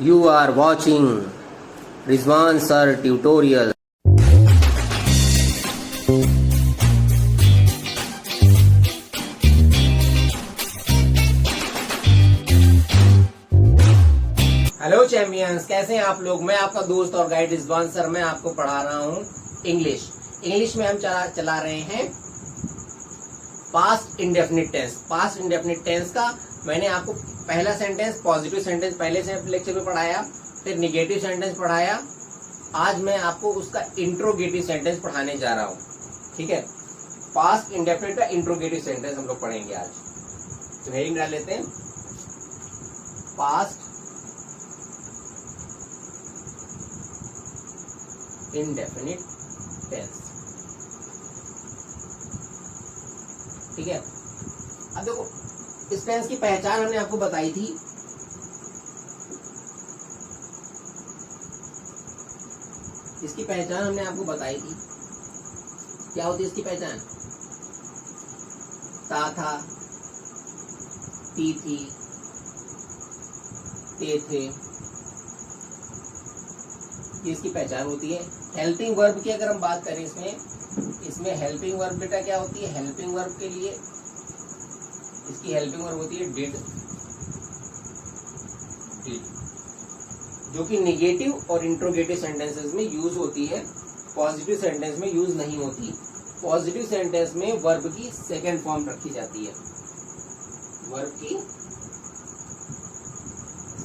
You are watching Rizwan Sir Tutorial. Hello champions, कैसे हैं आप लोग। मैं आपका दोस्त और गाइड रिजवान सर। मैं आपको पढ़ा रहा हूँ इंग्लिश में हम चला रहे हैं past indefinite tense. Past indefinite tense का मैंने आपको पहला सेंटेंस पॉजिटिव सेंटेंस पहले से लेक्चर में पढ़ाया, फिर निगेटिव सेंटेंस पढ़ाया। आज मैं आपको उसका इंट्रोगेटिव सेंटेंस पढ़ाने जा रहा हूँ। ठीक है, पास्ट इंडेफिनिट का इंट्रोगेटिव सेंटेंस हम लोग पढ़ेंगे आज। तो हेडिंग डाल लेते हैं, पास्ट इंडेफिनिट टेंस। ठीक है, अब देखो इस टेंस की पहचान हमने आपको बताई थी। इसकी पहचान हमने आपको बताई थी। क्या होती है इसकी पहचान? ता था, ती थी, ते थे, ये इसकी पहचान होती है। हेल्पिंग वर्ब की अगर हम बात करें इसमें हेल्पिंग वर्ब बेटा क्या होती है? हेल्पिंग वर्ब के लिए इसकी हेल्पिंग वर्ब होती है डिड, जो कि निगेटिव और इंट्रोगेटिव सेंटेंसेस में यूज होती है, पॉजिटिव सेंटेंस में यूज नहीं होती। पॉजिटिव सेंटेंस में वर्ब की सेकेंड फॉर्म रखी जाती है, वर्ब की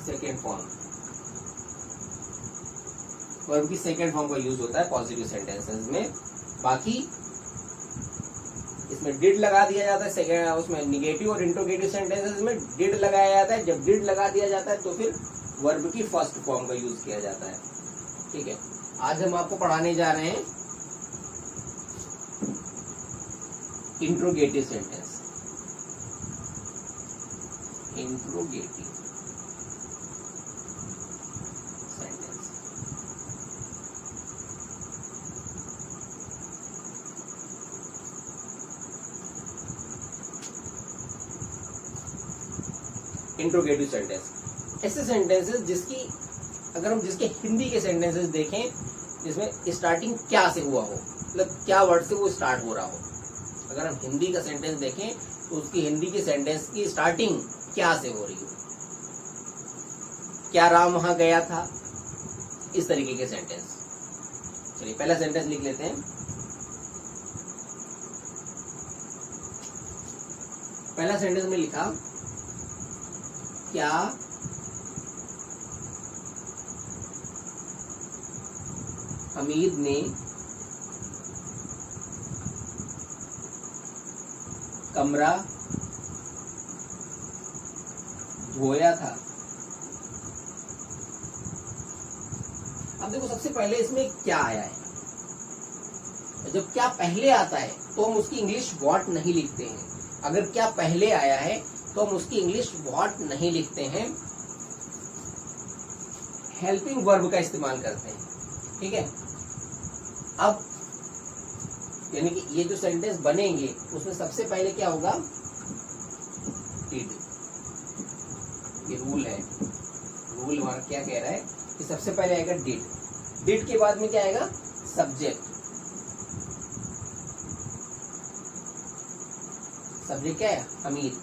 सेकेंड फॉर्म, वर्ब की सेकेंड फॉर्म का यूज होता है पॉजिटिव सेंटेंसेस में। बाकी इसमें डिड लगा दिया जाता है सेकेंड, उसमें निगेटिव और इंट्रोगेटिव सेंटेंसेस में डिड लगाया जाता है। जब डिड लगा दिया जाता है तो फिर वर्ब की फर्स्ट फॉर्म का यूज किया जाता है। ठीक है, आज हम आपको पढ़ाने जा रहे हैं interrogative sentence. Interrogative interrogative sentence ऐसे सेंटेंसेस जिसके हिंदी के सेंटेंसेस देखें जिसमें स्टार्टिंग क्या से हुआ हो, मतलब क्या वर्ड से वो स्टार्ट हो रहा हो। अगर हम हिंदी का सेंटेंस देखें तो उसकी हिंदी के सेंटेंस की स्टार्टिंग क्या से हो रही हो। क्या राम वहां गया था, इस तरीके के सेंटेंस। चलिए पहला सेंटेंस लिख लेते हैं। पहला सेंटेंस में लिखा, क्या हमीद ने कमरा धोया था। अब देखो सबसे पहले इसमें क्या आया है। जब क्या पहले आता है तो हम उसकी इंग्लिश व्हाट नहीं लिखते हैं। अगर क्या पहले आया है तो हम उसकी इंग्लिश व्हाट नहीं लिखते हैं, हेल्पिंग वर्ब का इस्तेमाल करते हैं। ठीक है, अब यानी कि ये जो सेंटेंस बनेंगे उसमें सबसे पहले क्या होगा? डिड। ये रूल है, रूल हमारा क्या कह रहा है कि सबसे पहले आएगा डिड। डिड के बाद में क्या आएगा? सब्जेक्ट। सब्जेक्ट क्या है? हमीद।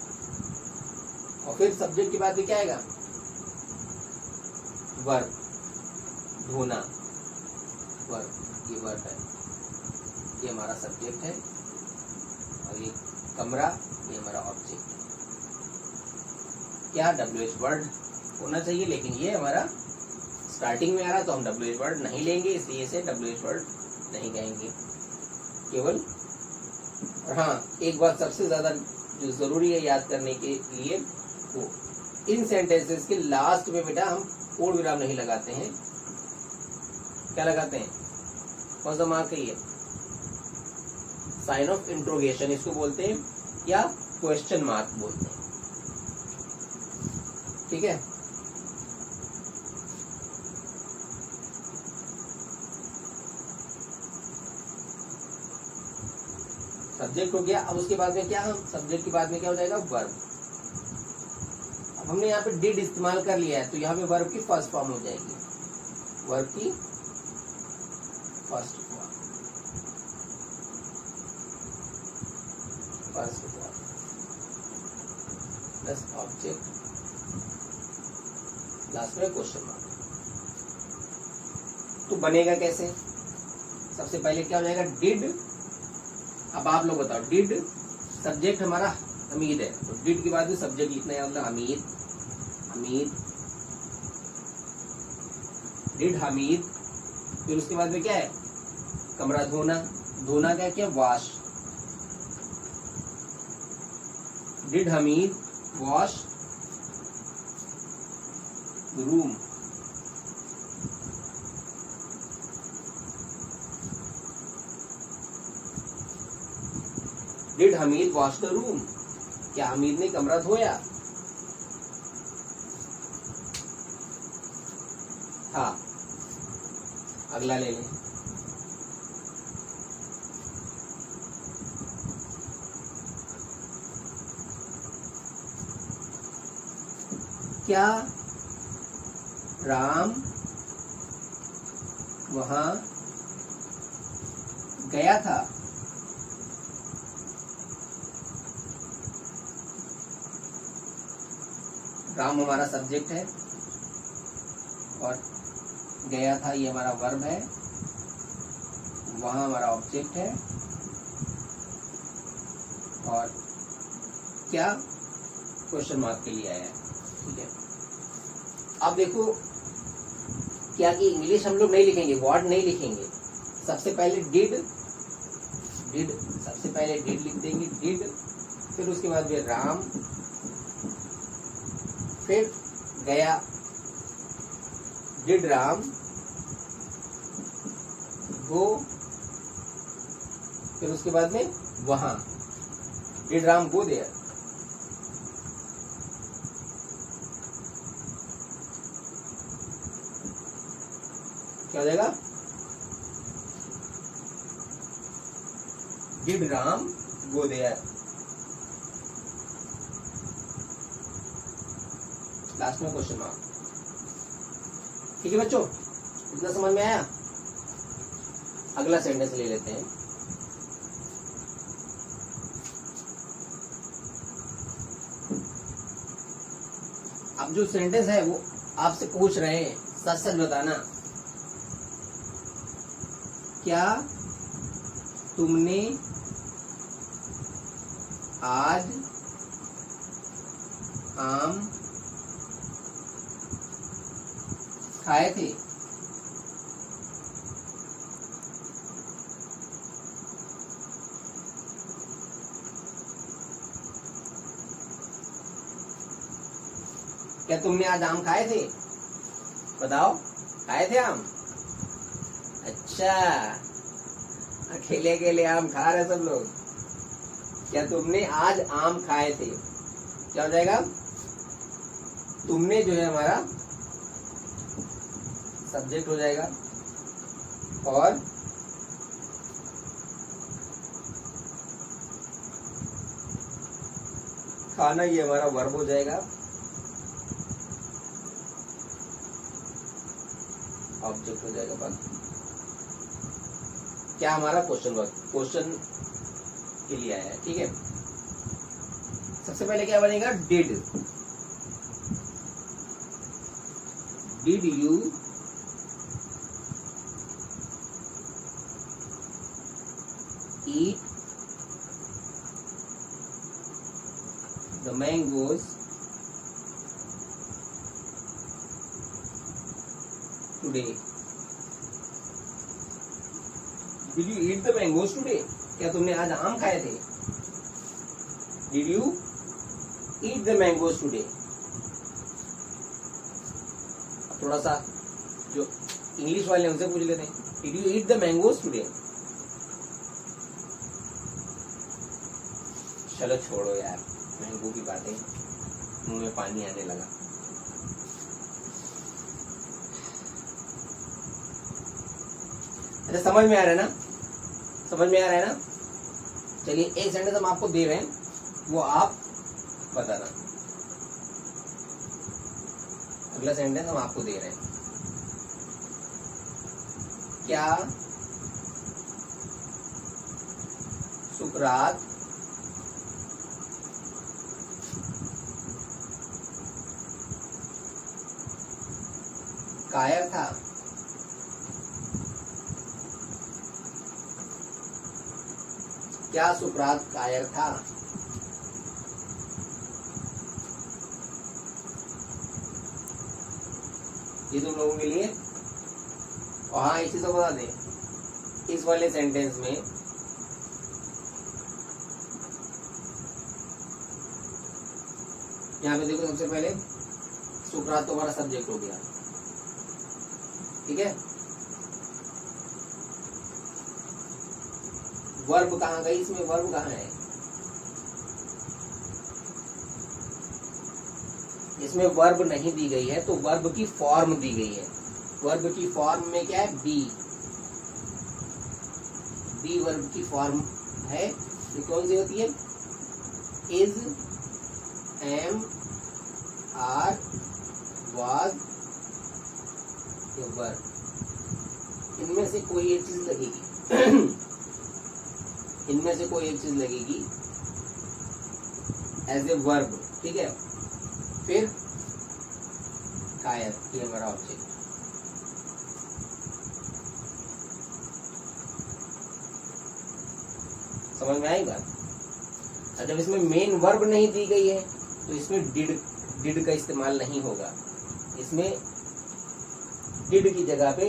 और फिर सब्जेक्ट के बाद में क्या आएगा? वर्ब, धोना। वर्ब, ये वर्ब है, ये हमारा सब्जेक्ट है, और ये कमरा, ये हमारा ऑब्जेक्ट है। क्या WH वर्ड होना चाहिए, लेकिन ये हमारा स्टार्टिंग में आ रहा है तो हम WH वर्ड नहीं लेंगे, इसलिए इसे WH वर्ड नहीं कहेंगे केवल। और हाँ, एक बात सबसे ज्यादा जो जरूरी है याद करने के लिए, तो इन सेंटेंसेस के लास्ट में बेटा हम पूर्ण विराम नहीं लगाते हैं। क्या लगाते हैं? कौन सा मार्क है ये? साइन ऑफ इंट्रोगेशन इसको बोलते हैं, या क्वेश्चन मार्क बोलते हैं। ठीक है, सब्जेक्ट हो गया। अब उसके बाद में क्या, हम सब्जेक्ट के बाद में क्या हो जाएगा? वर्ब। अब हमने यहाँ पे डिड इस्तेमाल कर लिया है, तो यहाँ पे वर्ब की फर्स्ट फॉर्म हो जाएगी, वर्ब की first form, first form plus object, last में क्वेश्चन मार्क। तो बनेगा कैसे? सबसे पहले क्या हो जाएगा, डिड। अब आप लोग बताओ, डिड सब्जेक्ट हमारा हमीद है, तो डिड के बाद में सब्जेक्ट लिखना है, मतलब हमीद, हमीद, डिड हमीद। फिर उसके बाद में क्या है, कमरा धोना, धोना क्या किया, wash, did Hamid wash room, did Hamid wash the room, क्या हमीद ने कमरा धोया? हाँ, अगला ले लें। क्या राम वहां गया था? राम हमारा सब्जेक्ट है और गया था ये हमारा वर्ब है, वहां हमारा ऑब्जेक्ट है, और क्या क्वेश्चन मार्क के लिए आया है। ठीक है, अब देखो क्या कि इंग्लिश हम लोग नहीं लिखेंगे, वर्ड नहीं लिखेंगे, सबसे पहले डिड, डिड सबसे पहले डिड लिख देंगे, डिड, फिर उसके बाद फिर राम, फिर गया, डिड राम गो, फिर उसके बाद में वहां, डिड राम गो देयर। क्या हो जाएगा, did Ram go there. Last में क्वेश्चन मार्क। ठीक है बच्चों, इतना समझ में आया? अगला सेंटेंस ले लेते हैं। अब जो सेंटेंस है वो आपसे पूछ रहे हैं, सच सच बताना, क्या तुमने आज आम खाए थे? क्या तुमने आज आम खाए थे? बताओ, खाए थे आम? अच्छा, अकेले अकेले आम खा रहे सब लोग। क्या तुमने आज आम खाए थे? क्या हो जाएगा, तुमने जो है हमारा सब्जेक्ट हो जाएगा, और खाना ये हमारा वर्ब हो जाएगा, ऑब्जेक्ट हो जाएगा। बस क्या हमारा क्वेश्चन वर्क, क्वेश्चन के लिए आया है। ठीक है, सबसे पहले क्या बनेगा, did, did you eat the mangoes today? Did you eat the mangoes today? क्या तुमने आज आम खाए थे? Did you eat the mangoes today? थोड़ा सा जो इंग्लिश वाले उनसे पूछ लेते हैं, Did you eat the mangoes today? चलो छोड़ो यार, मैंगो की बातें, मुंह में पानी आने लगा। अच्छा, समझ में आ रहा है ना? समझ में आ रहा है ना? चलिए, एक सेंटेंस हम आपको दे रहे हैं, वो आप बताना। अगला सेंटेंस हम आपको दे रहे हैं। क्या सुकरात कायर था? क्या सुकरात कायर था? ये तुम लोगों के लिए। और हाँ, एक चीज तो बता दें, इस वाले सेंटेंस में यहाँ पे देखो, सबसे पहले सुकरात तो हमारा सब्जेक्ट हो गया, ठीक है। वर्ब कहाँ गई इसमें? वर्ब कहाँ है इसमें? वर्ब नहीं दी गई है, तो वर्ब की फॉर्म दी गई है। वर्ब की फॉर्म में क्या है? बी। बी वर्ब की फॉर्म है। ये कौन सी होती है? इज, एम, आर, वाज, वर। इनमें से कोई एक चीज लगेगी इनमें से कोई एक चीज लगेगी एज ए वर्ब, ठीक है। फिर कायर, ये हमारा ऑब्जेक्ट। समझ में आई बात? और जब इसमें मेन वर्ब नहीं दी गई है तो इसमें डिड का इस्तेमाल नहीं होगा। इसमें डिड की जगह पे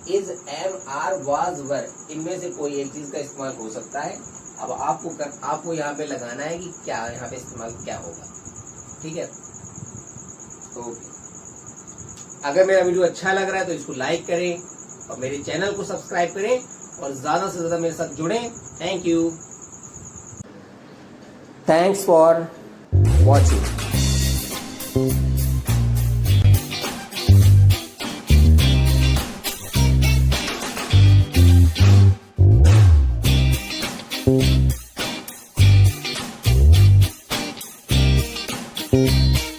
इज, एम, आर, वाज, वर, इनमें से कोई एक चीज का इस्तेमाल हो सकता है। अब आपको यहाँ पे लगाना है कि क्या यहाँ पे इस्तेमाल क्या होगा, ठीक है। तो अगर मेरा वीडियो अच्छा लग रहा है तो इसको लाइक करें और मेरे चैनल को सब्सक्राइब करें और ज्यादा से ज्यादा मेरे साथ जुड़ें। Thank you. Thanks for watching.